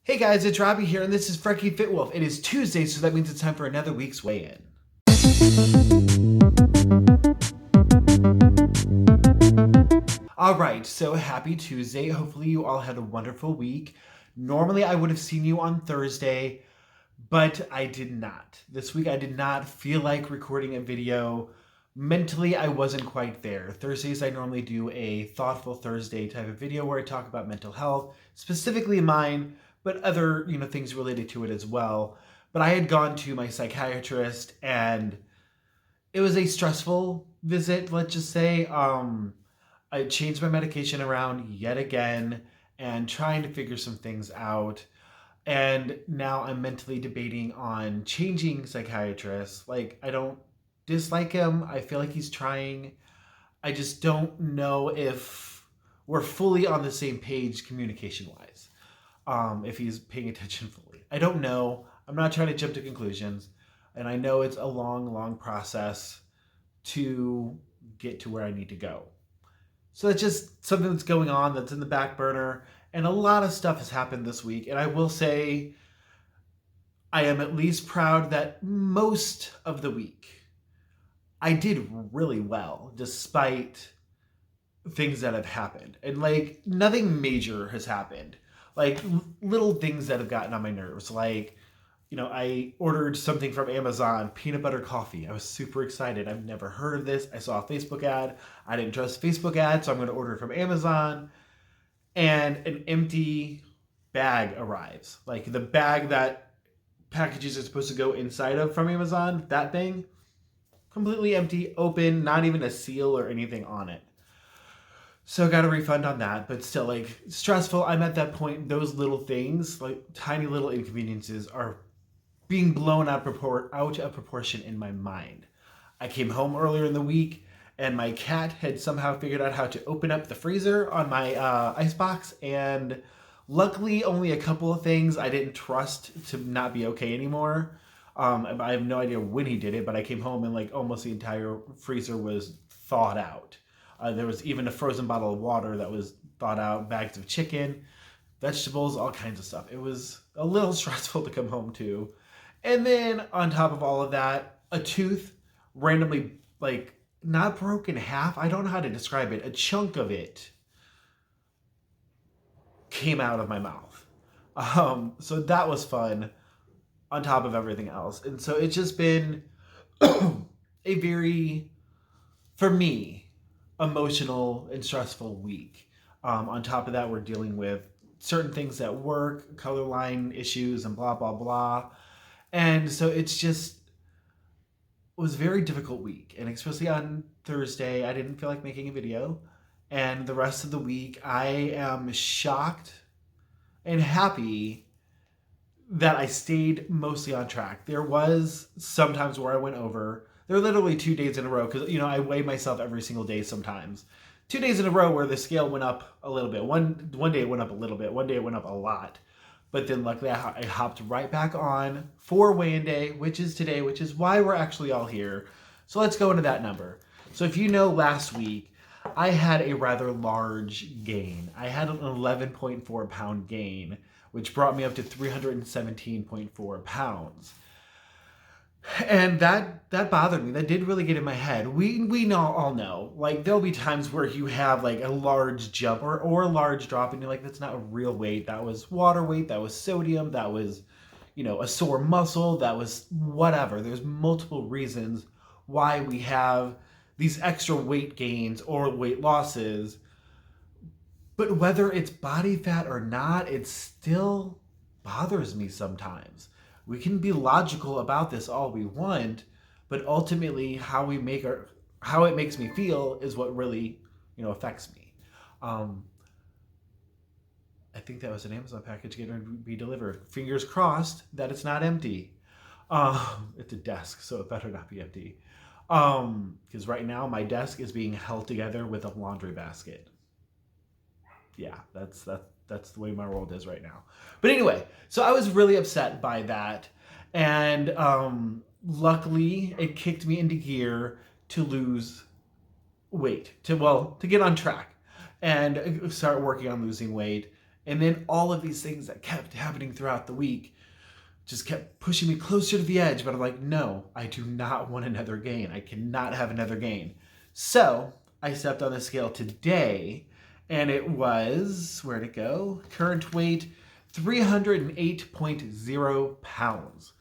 Hey guys, it's Robbie here, and this is Frankie Fitwolf. It is Tuesday, so that means it's time for another week's weigh-in. Alright, so happy Tuesday. Hopefully you all had a wonderful week. Normally I would have seen you on Thursday, but I did not. This week I did not feel like recording a video. Mentally, I wasn't quite there. Thursdays, I normally do a Thoughtful Thursday type of video where I talk about mental health, specifically mine, but other, things related to it as well. But I had gone to my psychiatrist and it was a stressful visit, let's just say. I changed my medication around yet again and trying to figure some things out. And now I'm mentally debating on changing psychiatrists. Like, I don't dislike him. I feel like he's trying. I just don't know if we're fully on the same page communication wise. If he's paying attention fully. I don't know. I'm not trying to jump to conclusions. And I know it's a long, long process to get to where I need to go. So that's just something that's going on that's in the back burner. And a lot of stuff has happened this week. And I will say, I am at least proud that most of the week I did really well despite things that have happened. And like nothing major has happened. Like little things that have gotten on my nerves. Like, I ordered something from Amazon, peanut butter coffee. I was super excited. I've never heard of this. I saw a Facebook ad. I didn't trust Facebook ads, so I'm going to order it from Amazon. And an empty bag arrives. Like the bag that packages are supposed to go inside of from Amazon, that thing, completely empty, open, not even a seal or anything on it. So I got a refund on that, but still, like, stressful. I'm at that point, those little things, like tiny little inconveniences, are being blown out of proportion in my mind. I came home earlier in the week, and my cat had somehow figured out how to open up the freezer on my icebox, and luckily only a couple of things I didn't trust to not be okay anymore. I have no idea when he did it, but I came home and like almost the entire freezer was thawed out. There was even a frozen bottle of water that was thawed out, bags of chicken, vegetables, all kinds of stuff. It was a little stressful to come home to. And then on top of all of that, a tooth randomly, like, not broke in half. I don't know how to describe it. A chunk of it came out of my mouth. So that was fun on top of everything else. And so it's just been a very, for me, emotional and stressful week. On top of that, we're dealing with certain things at work, color line issues, and blah, blah, blah. And so it was a very difficult week. And especially on Thursday, I didn't feel like making a video. And the rest of the week, I am shocked and happy that I stayed mostly on track. There was sometimes where I went over. There were literally 2 days in a row because, I weigh myself every single day sometimes. 2 days in a row where the scale went up a little bit. One day it went up a little bit. One day it went up a lot. But then luckily I hopped right back on for weigh-in day, which is today, which is why we're actually all here. So let's go into that number. So if you know, last week, I had a rather large gain. I had an 11.4 pound gain, which brought me up to 317.4 pounds. And that bothered me. That did really get in my head. We all know, like, there'll be times where you have like a large jump or a large drop and you're like, that's not a real weight. That was water weight, that was sodium, that was, a sore muscle, that was whatever. There's multiple reasons why we have these extra weight gains or weight losses. But whether it's body fat or not, it still bothers me sometimes. We can be logical about this all we want, but ultimately how it makes me feel is what really, affects me. I think that was an Amazon package going to be delivered. Fingers crossed that it's not empty. It's a desk, so it better not be empty. Because right now my desk is being held together with a laundry basket. Yeah, that's the way my world is right now. But anyway, so I was really upset by that. And luckily, it kicked me into gear to lose weight, to get on track and start working on losing weight. And then all of these things that kept happening throughout the week just kept pushing me closer to the edge. But I'm like, no, I do not want another gain. I cannot have another gain. So I stepped on the scale today, and it was, where'd it go? Current weight, 308.0 pounds.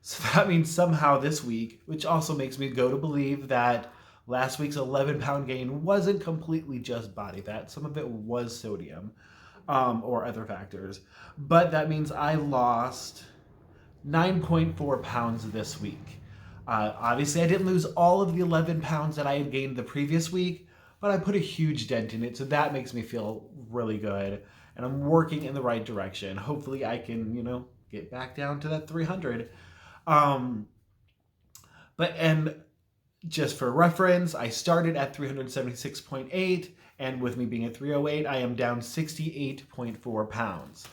So that means somehow this week, which also makes me go to believe that last week's 11-pound gain wasn't completely just body fat. Some of it was sodium or other factors. But that means I lost 9.4 pounds this week. Obviously, I didn't lose all of the 11 pounds that I had gained the previous week, but I put a huge dent in it. So that makes me feel really good. And I'm working in the right direction. Hopefully I can, get back down to that 300. And just for reference, I started at 376.8, and with me being at 308, I am down 68.4 pounds.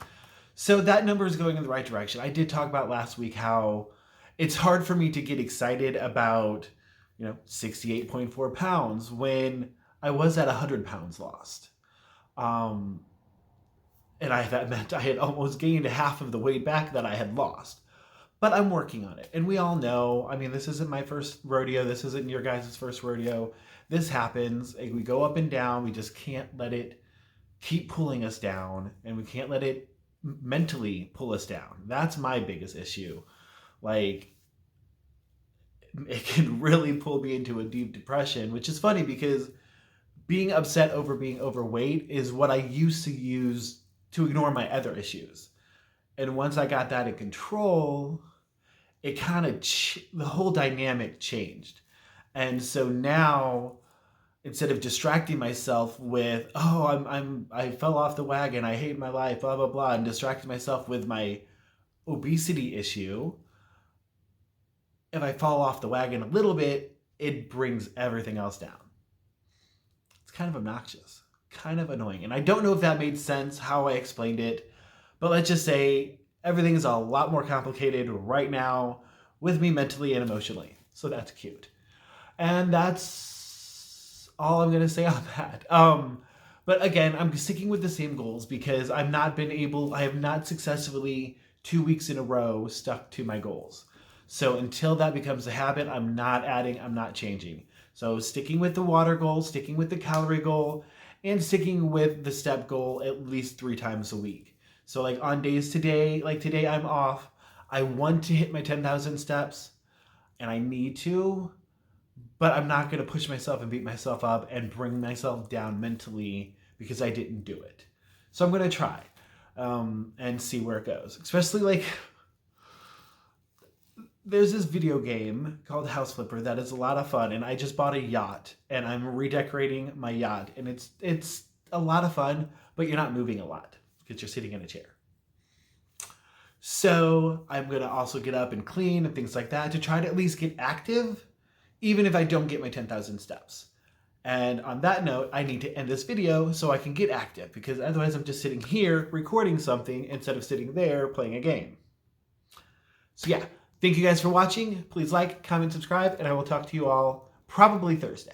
So that number is going in the right direction. I did talk about last week how it's hard for me to get excited about, 68.4 pounds when I was at 100 pounds lost. And that meant I had almost gained half of the weight back that I had lost. But I'm working on it. And we all know, this isn't my first rodeo. This isn't your guys' first rodeo. This happens. We go up and down. We just can't let it keep pulling us down. And we can't let it mentally pull us down. That's my biggest issue. It can really pull me into a deep depression, which is funny because being upset over being overweight is what I used to use to ignore my other issues. And once I got that in control, it kind of, the whole dynamic changed. And so now, instead of distracting myself with, I fell off the wagon, I hate my life, blah, blah, blah, and distracting myself with my obesity issue, if I fall off the wagon a little bit, it brings everything else down. It's kind of obnoxious, kind of annoying. And I don't know if that made sense, how I explained it, but let's just say everything is a lot more complicated right now with me mentally and emotionally. So that's cute. And that's all I'm going to say on that. But again, I'm sticking with the same goals because I have not successfully 2 weeks in a row stuck to my goals. So until that becomes a habit, I'm not adding, I'm not changing. So sticking with the water goal, sticking with the calorie goal, and sticking with the step goal at least 3 times a week. So on days today, today I'm off, I want to hit my 10,000 steps and I need to, but I'm not going to push myself and beat myself up and bring myself down mentally because I didn't do it. So I'm going to try and see where it goes. Especially there's this video game called House Flipper that is a lot of fun, and I just bought a yacht and I'm redecorating my yacht, and it's a lot of fun, but you're not moving a lot because you're sitting in a chair. So I'm going to also get up and clean and things like that to try to at least get active, even if I don't get my 10,000 steps. And on that note, I need to end this video so I can get active, because otherwise I'm just sitting here recording something instead of sitting there playing a game. So yeah, thank you guys for watching. Please like, comment, subscribe, and I will talk to you all probably Thursday.